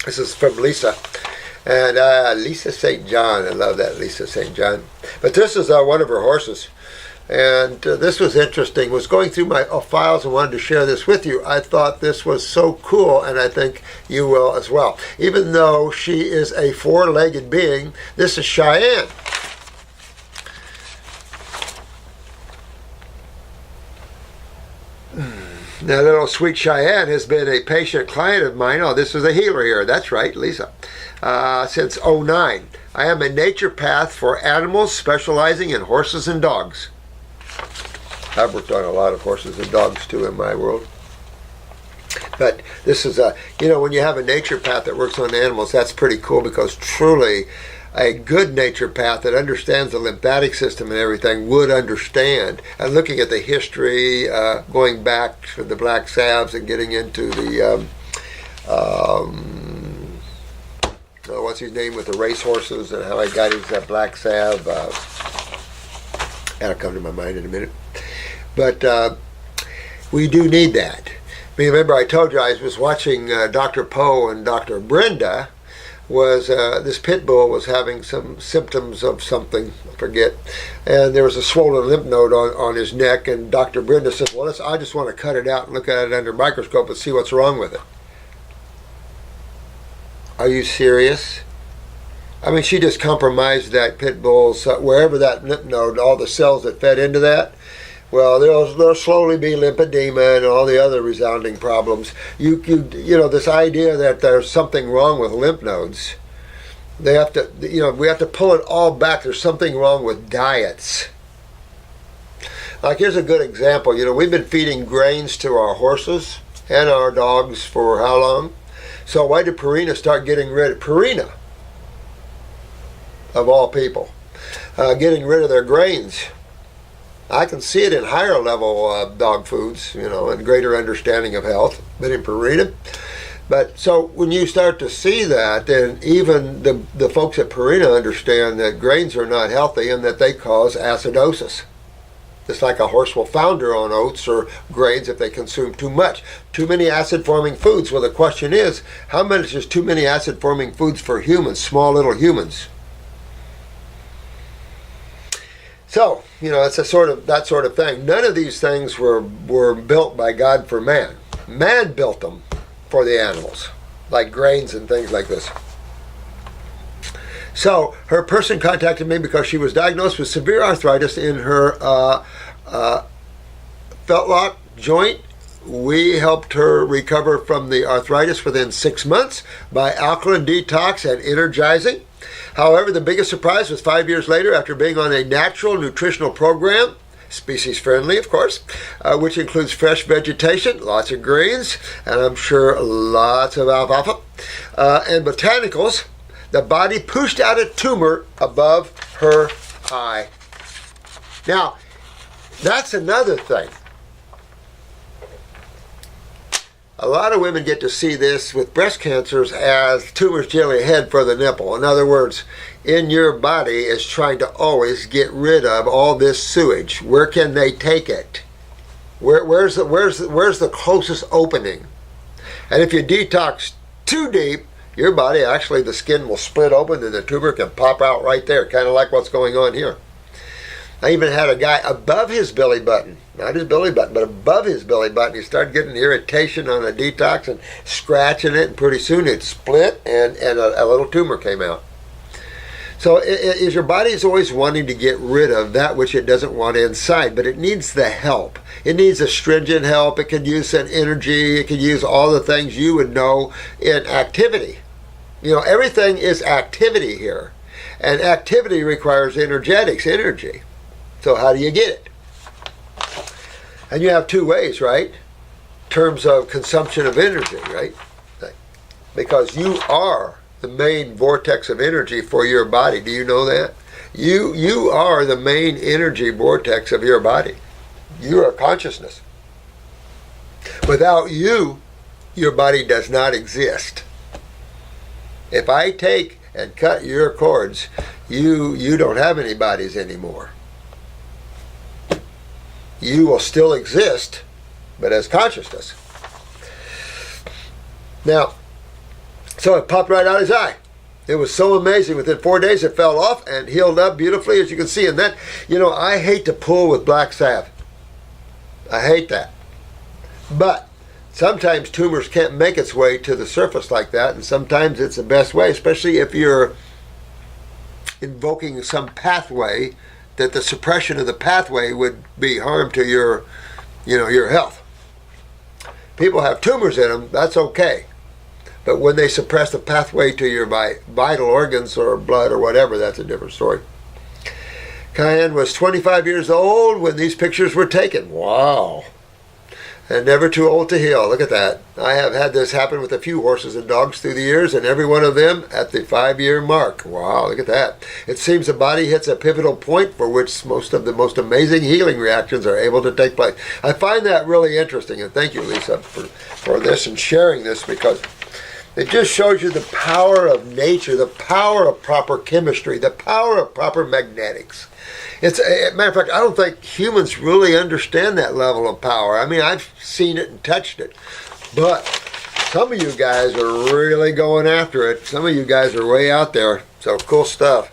This is from Lisa. And Lisa St. John. I love that, Lisa St. John. But this is one of her horses. And this was interesting. Was going through my files and wanted to share this with you. I thought this was so cool, and I think you will as well. Even though she is a four-legged being, this is Cheyenne. Now, little sweet Cheyenne has been a patient client of mine. Oh, this is a healer here. That's right, Lisa. Since '09. I am a naturopath for animals specializing in horses and dogs. I've worked on a lot of horses and dogs too in my world. But this is when you have a naturopath that works on animals, that's pretty cool, because truly a good naturopath that understands the lymphatic system and everything would understand. And looking at the history, going back to the black salves and getting into the, what's his name with the race horses and how I got into that black salve. That'll come to my mind in a minute. But we do need that. Remember, I told you I was watching Dr. Poe and Dr. Brenda. This pit bull was having some symptoms of something, I forget, and there was a swollen lymph node on his neck, and Dr. Brenda said, well, I just want to cut it out and look at it under a microscope and see what's wrong with it. Are you serious? I mean, she just compromised that pit bull's, wherever that lymph node, all the cells that fed into that. Well, there'll slowly be lymphedema and all the other resounding problems. You know, this idea that there's something wrong with lymph nodes, we have to pull it all back. There's something wrong with diets. Like, here's a good example. We've been feeding grains to our horses and our dogs for how long? So why did Purina start getting rid of Purina, of all people, getting rid of their grains? I can see it in higher level dog foods, and greater understanding of health, but in Purina. But so when you start to see that, then even the folks at Purina understand that grains are not healthy and that they cause acidosis. Just like a horse will founder on oats or grains if they consume too much. Too many acid-forming foods. Well, the question is, how much is too many acid-forming foods for humans, small little humans? So, it's that sort of thing. None of these things were built by God for man. Man built them for the animals, like grains and things like this. So, her person contacted me because she was diagnosed with severe arthritis in her fetlock joint. We helped her recover from the arthritis within 6 months by alkaline detox and energizing. However, the biggest surprise was 5 years later, after being on a natural nutritional program, species friendly, of course, which includes fresh vegetation, lots of greens, and I'm sure lots of alfalfa, and botanicals. The body pushed out a tumor above her eye. Now, that's another thing. A lot of women get to see this with breast cancers as tumors generally head for the nipple. In other words, in your body is trying to always get rid of all this sewage. Where can they take it? Where's the closest opening? And if you detox too deep, your body, actually the skin will split open and the tumor can pop out right there, kind of like what's going on here. I even had a guy above his belly button, not his belly button, but above his belly button. He started getting irritation on a detox and scratching it, and pretty soon it split and a little tumor came out. So your body is always wanting to get rid of that which it doesn't want inside, but it needs the help. It needs astringent help. It can use an energy. It can use all the things you would know in activity. Everything is activity here. And activity requires energetics, energy. So how do you get it? And you have two ways, right? In terms of consumption of energy, right? Because you are the main vortex of energy for your body. Do you know that? You are the main energy vortex of your body. You are consciousness. Without you, your body does not exist. If I take and cut your cords, you don't have any bodies anymore. You will still exist, but as consciousness. Now, So it popped right out his eye. It was so amazing. Within 4 days, it fell off and healed up beautifully, as you can see. And that, I hate to pull with black salve. I hate that. But sometimes tumors can't make its way to the surface like that, and sometimes it's the best way, especially if you're invoking some pathway that the suppression of the pathway would be harm to your health. People have tumors in them, that's okay. But when they suppress the pathway to your vital organs or blood or whatever, that's a different story. Cayenne was 25 years old when these pictures were taken. Wow. And never too old to heal. Look at that. I have had this happen with a few horses and dogs through the years, and every one of them at the 5-year mark. Wow, look at that. It seems the body hits a pivotal point for which most of the most amazing healing reactions are able to take place. I find that really interesting, and thank you, Lisa, for this and sharing this, because it just shows you the power of nature, the power of proper chemistry, the power of proper magnetics. It's a matter of fact, I don't think humans really understand that level of power. I mean, I've seen it and touched it, but some of you guys are really going after it. Some of you guys are way out there. So cool stuff.